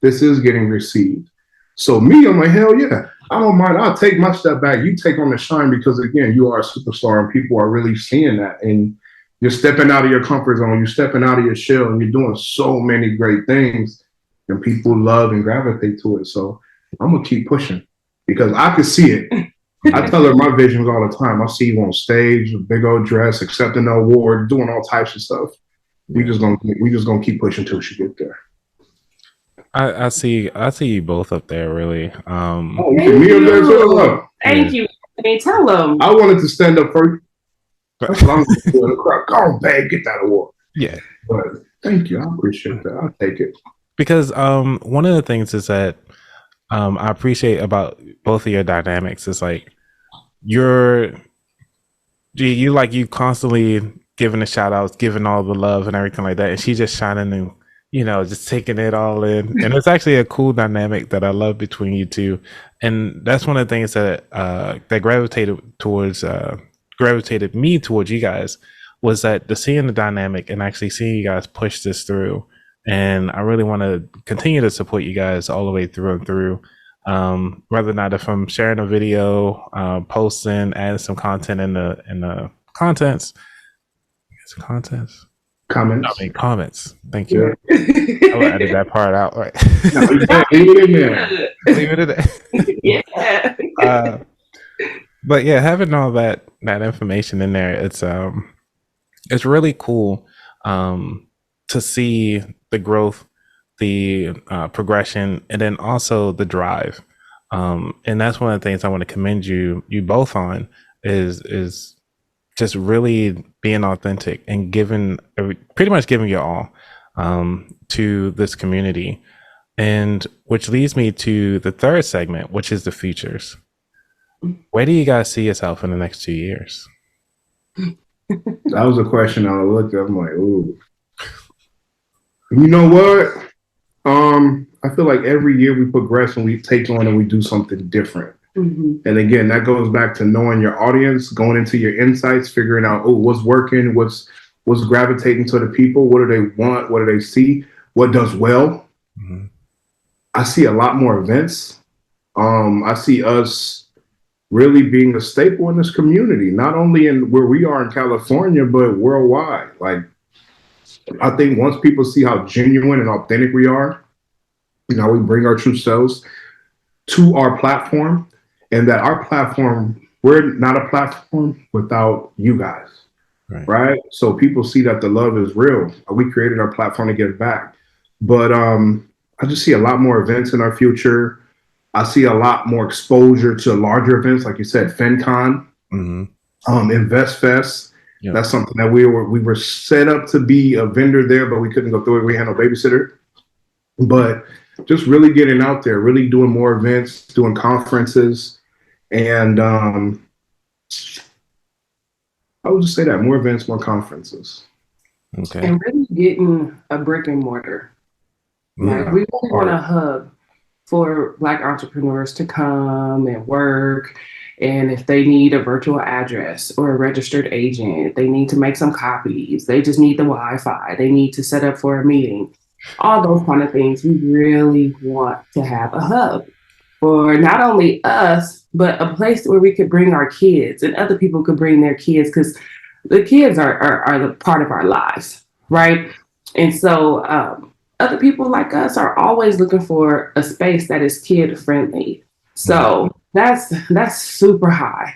This is getting received. So me, I'm like, hell yeah, I don't mind. I'll take my step back. You take on the shine because, again, you are a superstar and people are really seeing that. And you're stepping out of your comfort zone. You're stepping out of your shell and you're doing so many great things and people love and gravitate to it. So I'm going to keep pushing because I can see it. I tell her my visions all the time. I see you on stage, a big old dress, accepting the award, doing all types of stuff. We just gonna keep pushing till she get there. I see you both up there, really. Thank you. Hey, tell them. I wanted to stand up first. That's what I'm doing. The crowd, go on, babe, get that award. Yeah. But thank you. I appreciate that. I'll take it. Because one of the things is that I appreciate about both of your dynamics is like you constantly giving the shout outs, giving all the love and everything like that, and she's just shining and just taking it all in. And it's actually a cool dynamic that I love between you two. And that's one of the things that that gravitated me towards you guys was that seeing the dynamic and actually seeing you guys push this through. And I really want to continue to support you guys all the way through and through. Whether or not if I'm sharing a video, posting, adding some content in the contents. Comments. Comments. Thank you. Yeah. I will edit that part out. Right. No, leave it in there. Leave it in there. Yeah. But yeah, having all that information in there, it's really cool to see the growth, the progression, and then also the drive. And that's one of the things I want to commend you both on is just really being authentic and pretty much giving your all to this community. And which leads me to the third segment, which is the futures. Where do you guys see yourself in the next 2 years? That was a question I looked at. I'm like, ooh. You know what? I feel like every year we progress and we take on and we do something different. Mm-hmm. And again, that goes back to knowing your audience, going into your insights, figuring out, oh, what's working, what's gravitating to the people, what do they want, what do they see, what does well. Mm-hmm. I see a lot more events. I see us really being a staple in this community, not only in where we are in California, but worldwide. Like, I think once people see how genuine and authentic we are, we bring our true selves to our platform, and that our platform, we're not a platform without you guys, right? So people see that the love is real. We created our platform to give back. But I just see a lot more events in our future. I see a lot more exposure to larger events, like you said, FinCon, InvestFest. Yep. That's something that we were set up to be a vendor there, but we couldn't go through it. We had no babysitter. But just really getting out there, really doing more events, doing conferences, and I would just say that more events, more conferences. Okay. And really getting a brick and mortar. Like, we really want a hub for Black entrepreneurs to come and work. And if they need a virtual address or a registered agent, they need to make some copies. They just need the Wi-Fi. They need to set up for a meeting. All those kind of things. We really want to have a hub for not only us, but a place where we could bring our kids and other people could bring their kids, because the kids are the part of our lives, right? And so other people like us are always looking for a space that is kid friendly. So that's super high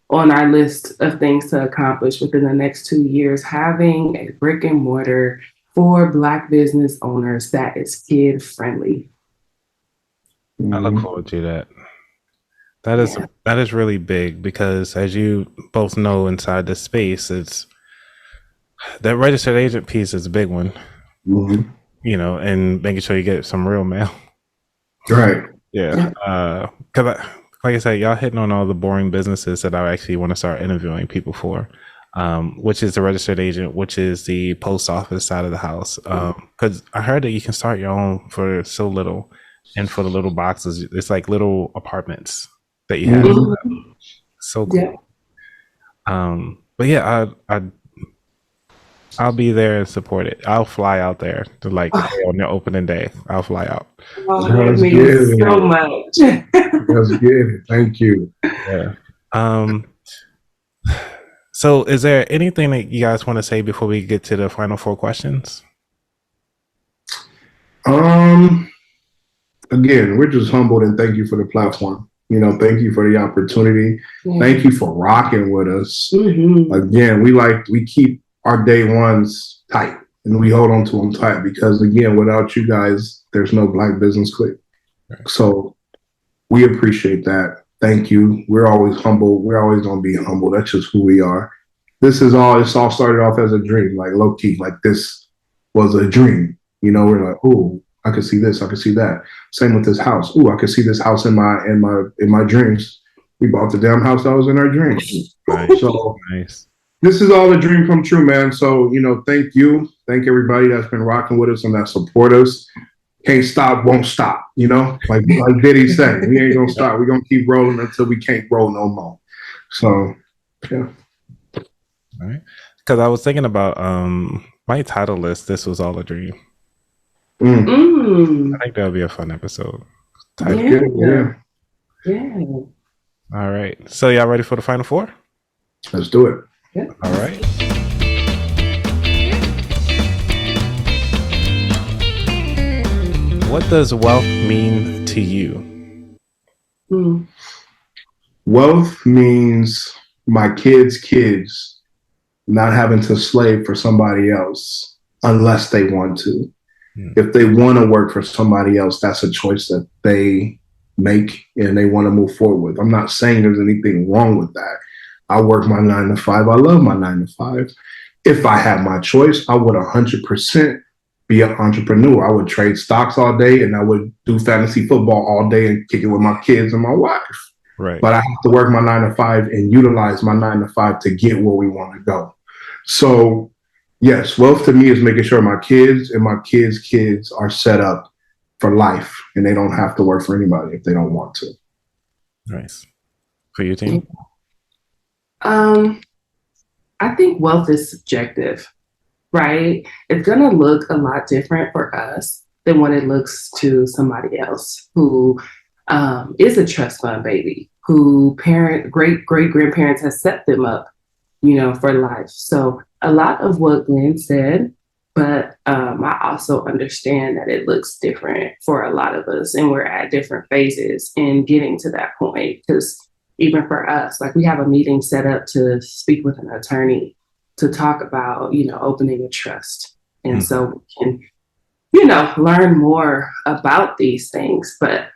on our list of things to accomplish within the next 2 years, having a brick and mortar for Black business owners that is kid friendly. I look forward to that. That is really big, because as you both know, inside this space, it's that registered agent piece is a big one. And making sure you get some real mail. Right. Yeah. Because like I said, y'all hitting on all the boring businesses that I actually want to start interviewing people for. Which is the registered agent, which is the post office side of the house. Because I heard that you can start your own for so little, and for the little boxes, it's like little apartments that you have. So cool. Yeah. But yeah, I'll be there and support it. I'll fly out there to on the opening day. I'll fly out. Oh, that means so much. That's good. Thank you. Yeah. So is there anything that you guys want to say before we get to the final 4 questions? Again, we're just humbled and thank you for the platform. Thank you for the opportunity. Yeah. Thank you for rocking with us. Again, we keep our day ones tight, and we hold on to them tight, because again, without you guys, there's no Black Business Clique. Right. So we appreciate that. Thank you. We're always humble. We're always going to be humble. That's just who we are. This all started off as a dream, like low key, like this was a dream. We're like, oh, I could see this, I could see that. Same with this house. Oh, I could see this house in my dreams. We bought the damn house that was in our dreams. Nice. So nice. This is all a dream come true, man. So, thank you. Thank everybody that's been rocking with us and that support us. Can't stop, won't stop, like Diddy said, we ain't gonna stop. We're gonna keep rolling until we can't roll no more. So, yeah. All right. Because I was thinking about my title list, This Was All a Dream. I think that'll be a fun episode. Yeah. All right. So y'all ready for the final 4? Let's do it. Yeah. All right. What does wealth mean to you? Mm. Wealth means my kids not having to slave for somebody else unless they want to. If they want to work for somebody else, that's a choice that they make and they want to move forward with. I'm not saying there's anything wrong with that. I work my 9 to 5. I love my 9 to 5. If I had my choice, I would 100% be an entrepreneur. I would trade stocks all day and I would do fantasy football all day and kick it with my kids and my wife. Right. But I have to work my 9 to 5 and utilize my 9 to 5 to get where we want to go. So yes, wealth to me is making sure my kids and my kids' are set up for life and they don't have to work for anybody if they don't want to. Nice. For you, team? I think wealth is subjective, right? It's going to look a lot different for us than what it looks to somebody else who is a trust fund baby, who great grandparents have set them up, for life. So a lot of what Glenn said, but I also understand that it looks different for a lot of us and we're at different phases in getting to that point. Because even for us, like we have a meeting set up to speak with an attorney to talk about, opening a trust. And so we can, learn more about these things. But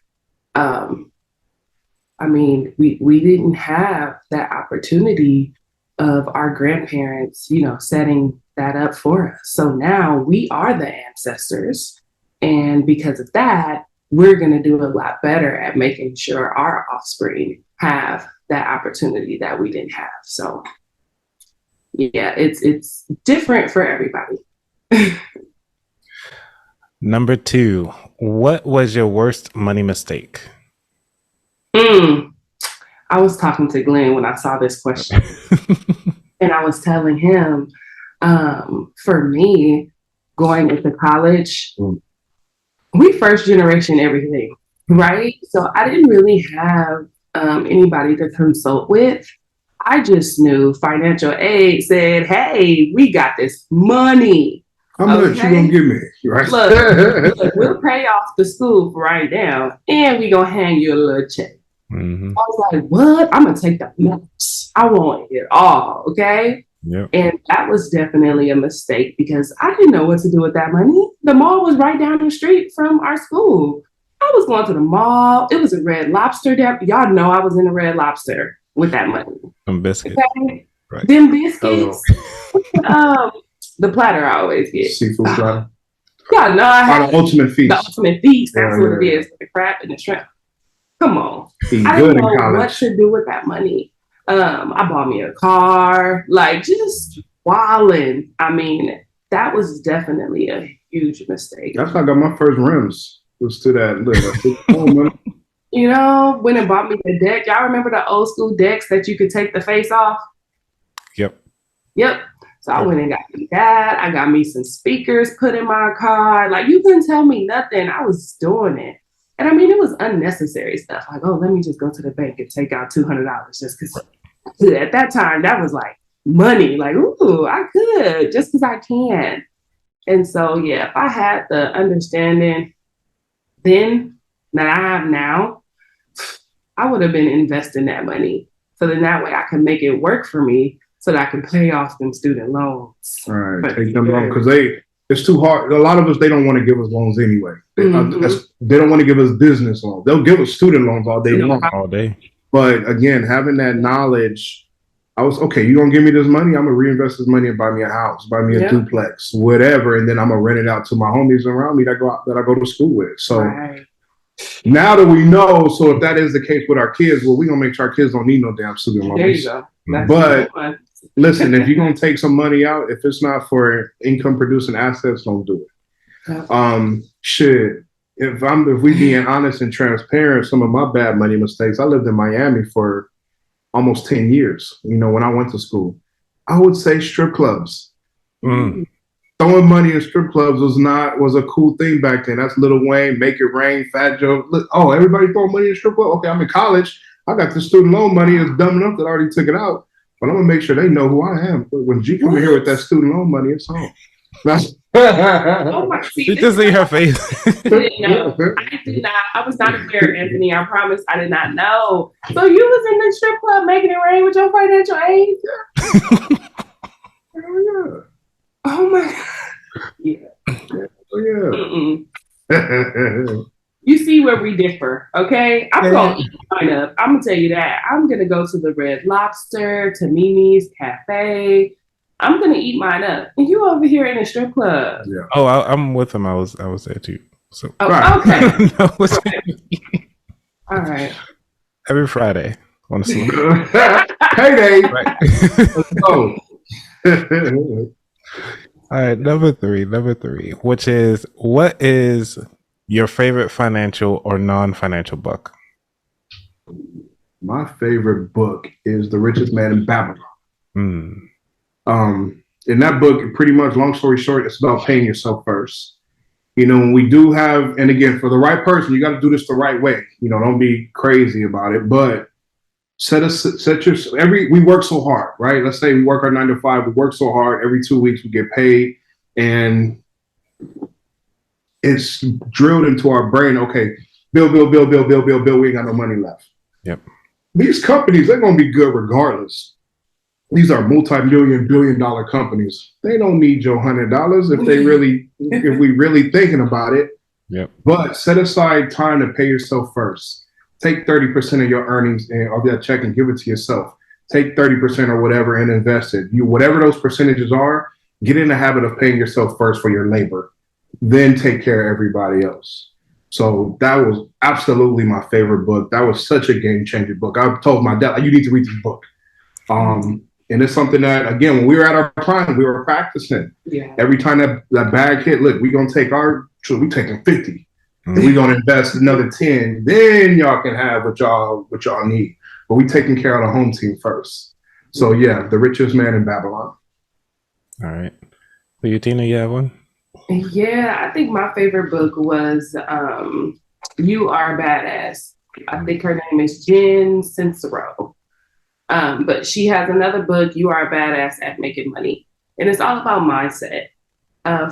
we didn't have that opportunity of our grandparents, setting that up for us. So now we are the ancestors. And because of that, we're going to do a lot better at making sure our offspring have that opportunity that we didn't have. So yeah, it's different for everybody. Number 2, what was your worst money mistake? I was talking to Glenn when I saw this question and I was telling him, for me, going into college, we first generation everything, right? So I didn't really have anybody to consult with. I just knew financial aid said, hey, we got this money. How much you gonna give me? Right? Look, we'll pay off the school right now and we gonna hang you a little check. Mm-hmm. I was like, what? I'm gonna take the notes. I want it all, okay? Yep. And that was definitely a mistake because I didn't know what to do with that money. The mall was right down the street from our school. I was going to the mall. It was a Red Lobster there. Y'all know I was in a Red Lobster with that money. Some biscuits. Okay? Right. Them biscuits. The platter I always get. Seafood platter. God, no, I had the ultimate feast. The ultimate feast. That's what it is. The crab and the shrimp. Come on. I didn't know what to do with that money. I bought me a car, like just wilding. I mean, that was definitely a huge mistake. That's how I got my first rims. Was to that. Went and bought me the deck. Y'all remember the old school decks that you could take the face off? Yep. So I went and got me that. I got me some speakers put in my car. Like, you couldn't tell me nothing. I was doing it. And I mean, it was unnecessary stuff. Like, oh, let me just go to the bank and take out $200 just because at that time, that was like money. Like, ooh, I could just because I can. And so, yeah, if I had the understanding then that I have now, I would have been investing that money. So then that way I can make it work for me so that I can pay off them student loans. All right, take them loans because it's too hard. A lot of us, they don't want to give us loans anyway. They don't want to give us business loans. They'll give us student loans all day long. All day. But again, having that knowledge, I was, okay, you're going to give me this money? I'm going to reinvest this money and buy me a house, buy me a duplex, whatever. And then I'm going to rent it out to my homies around me that I go to school with. So now that we know, so if that is the case with our kids, well, we're going to make sure our kids don't need no damn student loans. There you go. But listen, if you're going to take some money out, if it's not for income producing assets, don't do it. Shit. If we being honest and transparent, some of my bad money mistakes, I lived in Miami for almost 10 years. When I went to school, I would say strip clubs. Throwing money in strip clubs was a cool thing back then. That's Lil Wayne, Make It Rain, Fat Joe. Oh, everybody throwing money in strip club? Okay, I'm in college. I got the student loan money. It's dumb enough that I already took it out. But I'm going to make sure they know who I am. But when G come in here with that student loan money, it's home. Oh my! See, You just see her face. I didn't know. I did not. I was not aware, Anthony. I promise, I did not know. So you was in the strip club making it rain with your financial aid? Oh my God! Yeah. Oh yeah. You see where we differ, okay? I'm gonna eat mine up. I'm gonna tell you that. I'm gonna go to the Red Lobster, to Mimi's Cafe. I'm gonna eat mine up, and you over here in a strip club. Yeah. Oh, I'm with him. I was there too. So okay. No, All right. every Friday, honestly. Payday. Right. Let's go. All right, number three, which is, what is your favorite financial or non-financial book? My favorite book is The Richest Man in Babylon. In that book, pretty much, long story short, it's about paying yourself first. You know, when we do have, and again, for the right person, you got to do this the right way. You know, don't be crazy about it, but we work so hard, right? Let's say we work our 9 to 5, we work so hard, every 2 weeks we get paid, and it's drilled into our brain. Okay, bill, we ain't got no money left. Yep. These companies, they're going to be good regardless. These are multi-million, billion-dollar companies. They don't need your $100 if we really thinking about it. Yep. But set aside time to pay yourself first. Take 30% of your earnings of that check and give it to yourself. Take 30% or whatever and invest it. Whatever those percentages are, get in the habit of paying yourself first for your labor. Then take care of everybody else. So that was absolutely my favorite book. That was such a game-changing book. I told my dad, you need to read this book. And it's something that, again, when we were at our prime, we were practicing. Yeah. Every time that bag hit, look, we're going to take we're taking 50. And we're going to invest another 10. Then y'all can have what y'all need. But we taking care of the home team first. So, yeah, The Richest Man in Babylon. All right. For you, Tina, you have one? Yeah, I think my favorite book was You Are Badass. I think her name is Jen Sincero. But she has another book, You Are a Badass at Making Money. And it's all about mindset.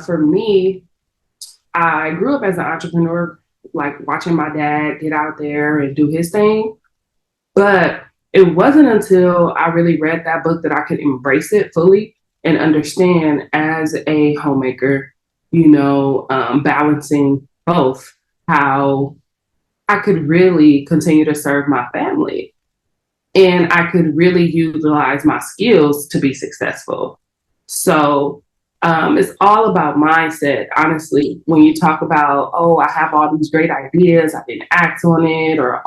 For me, I grew up as an entrepreneur, like watching my dad get out there and do his thing. But it wasn't until I really read that book that I could embrace it fully and understand as a homemaker, balancing both, how I could really continue to serve my family. And I could really utilize my skills to be successful. So it's all about mindset, honestly. When you talk about, I have all these great ideas, I didn't act on it, or,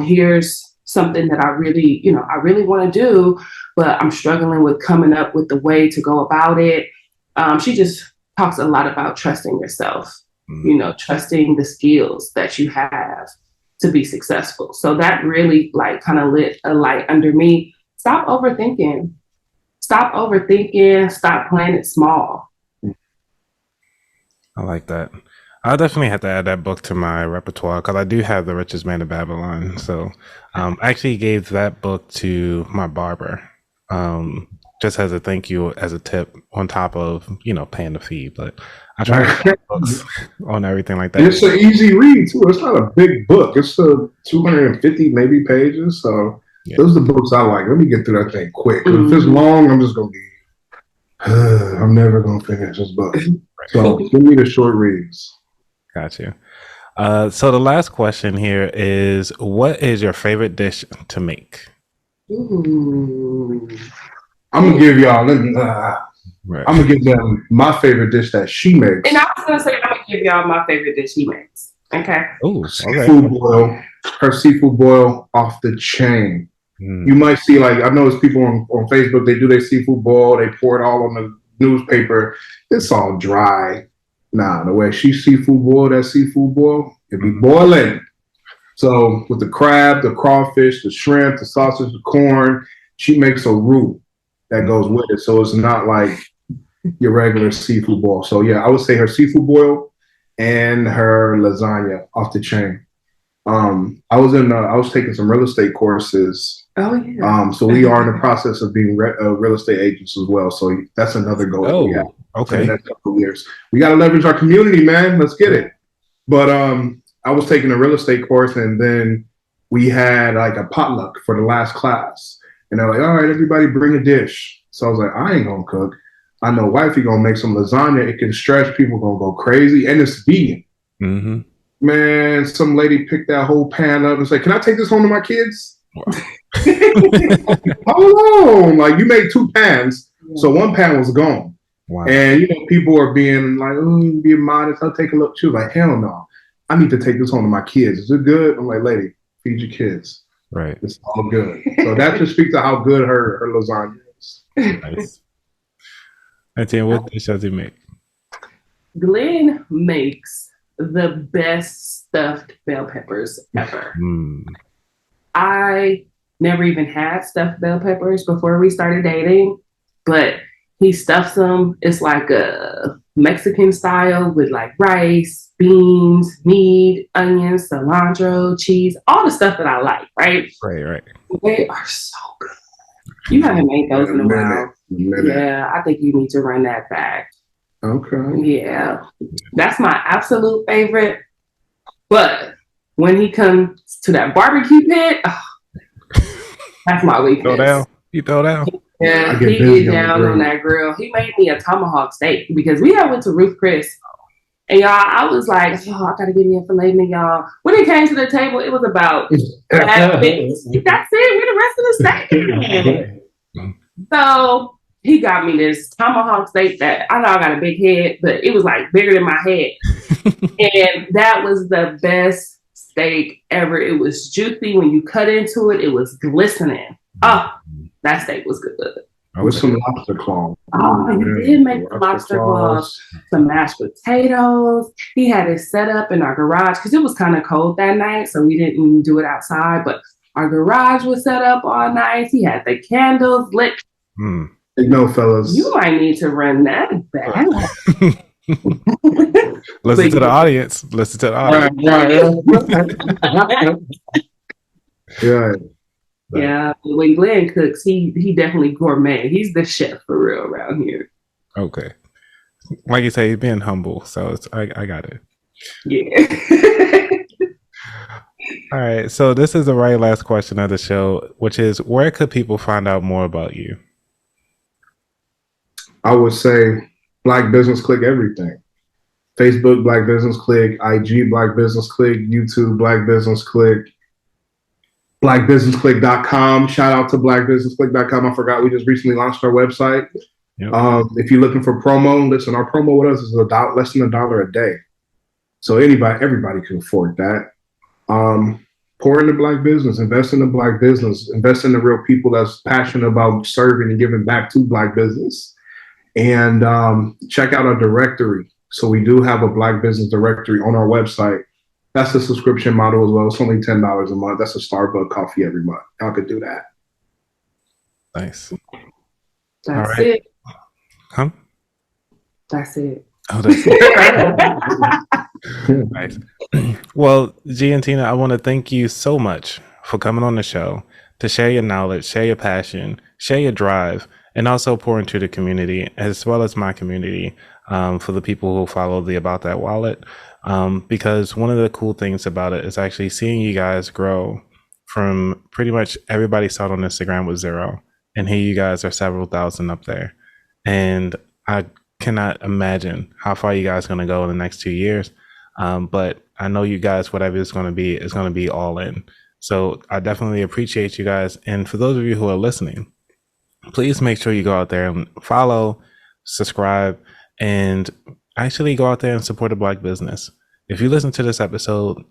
here's something that I really want to do, but I'm struggling with coming up with the way to go about it. She just talks a lot about trusting yourself, trusting the skills that you have to be successful. So that really kind of lit a light under me. Stop overthinking. Stop playing it small. I like that. I'll definitely have to add that book to my repertoire because I do have The Richest Man in Babylon. So I actually gave that book to my barber just as a thank you, as a tip on top of, paying the fee. But I try to get books on everything like that. And it's an easy read too. It's not a big book. It's 250 maybe pages. So those are the books I like. Let me get through that thing quick. If it's long, I'm just gonna be. I'm never gonna finish this book. So give me the short reads. Got you. So the last question here is: what is your favorite dish to make? Ooh. I'm gonna give y'all. I'm gonna give them my favorite dish that she makes. And I was gonna say I'm gonna give y'all my favorite dish she makes. Okay. Ooh, seafood boil. Her seafood boil off the chain. You might see, I notice people on Facebook, they do their seafood boil, they pour it all on the newspaper. It's all dry. Nah, the way she seafood boil, it be boiling. So with the crab, the crawfish, the shrimp, the sausage, the corn, she makes a roux that goes with it. So it's not like your regular seafood boil. So yeah, I would say her seafood boil and her lasagna off the chain. I was taking some real estate courses. Oh yeah. So we are in the process of being real estate agents as well. So that's another goal that we have in the okay. next couple of years. We got to leverage our community, man. Let's get it. But I was taking a real estate course, and then we had like a potluck for the last class. And they're like, all right, everybody bring a dish. So I was like, I ain't gonna cook. I know wifey gonna make some lasagna. It can stretch. People gonna go crazy, and it's vegan. Mm-hmm. Man, some lady picked that whole pan up and said, "Can I take this home to my kids?" Wow. Hold on, like you made 2 pans, so 1 pan was gone. Wow. And you know, people are being like, "Oh, being modest." I'll take a look. She was like, "Hell no, I need to take this home to my kids. Is it good?" I'm like, "Lady, feed your kids. Right. It's all good." So that just speaks to how good her lasagna is. Nice. And Tina, what dish does he make? Glen makes the best stuffed bell peppers ever. I never even had stuffed bell peppers before we started dating, but he stuffs them. It's like a Mexican style with like rice, beans, meat, onions, cilantro, cheese, all the stuff that I like, right? Right. They are so good. You haven't made those in a while. Yeah, I think you need to run that back. Okay. Yeah, that's my absolute favorite. But when he comes to that barbecue pit, that's my weakness. You throw down. Yeah, he is down on that grill. He made me a tomahawk steak because we had went to Ruth Chris. And y'all, I was like, I gotta give me a filet mignon, y'all. When it came to the table, it was about that big. That's it. We the rest of the steak. So he got me this tomahawk steak that I know I got a big head, but it was like bigger than my head. And that was the best steak ever. It was juicy. When you cut into it, it was glistening. Oh, that steak was good. With some lobster claws. Oh, he did make the lobster claws, some mashed potatoes. He had it set up in our garage because it was kind of cold that night, so we didn't do it outside. But our garage was set up all nice. He had the candles lit. You know, fellas, you might need to run that back. Listen to the audience. Listen to the audience. Yeah. Yeah, when Glen cooks, he definitely gourmet. He's the chef for real around here. Okay, like you say, he's being humble, so I got it. Yeah. All right, so this is the very last question of the show, which is, where could people find out more about you? I would say Black Business Clique everything. Facebook Black Business Clique, IG Black Business Clique, YouTube Black Business Clique. BlackBusinessClique.com. Shout out to BlackBusinessClique.com. I forgot we just recently launched our website. Yep. If you're looking for promo, listen, our promo with us is less than $1 a day. So everybody can afford that. Pour into Black business, invest in the Black business, invest in the real people that's passionate about serving and giving back to Black business. And check out our directory. So we do have a Black business directory on our website. That's a subscription model as well. It's only $10 a month. That's a Starbucks coffee every month. Y'all could do that. Nice. That's it. Huh? That's it. Oh, that's it. Nice. Well, G and Tina, I want to thank you so much for coming on the show to share your knowledge, share your passion, share your drive, and also pour into the community as well as my community, for the people who follow the About That Wallet. Because one of the cool things about it is actually seeing you guys grow from pretty much everybody started on Instagram with 0. And here you guys are several thousand up there. And I cannot imagine how far you guys are going to go in the next 2 years. But I know you guys, whatever it's going to be all in. So I definitely appreciate you guys. And for those of you who are listening, please make sure you go out there and follow, subscribe, and actually go out there and support a Black business. If you listen to this episode,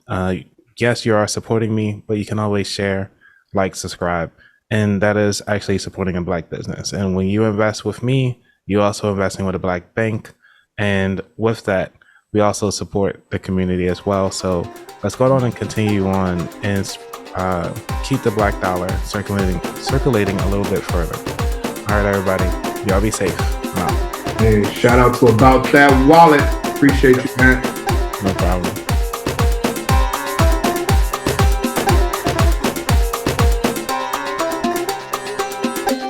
yes, you are supporting me, but you can always share, like, subscribe. And that is actually supporting a Black business. And when you invest with me, you're also investing with a Black bank. And with that, we also support the community as well. So let's go on and continue on and keep the Black dollar circulating a little bit further. All right, everybody, y'all be safe. Hey, shout out to About That Wallet. Appreciate you, man. No problem.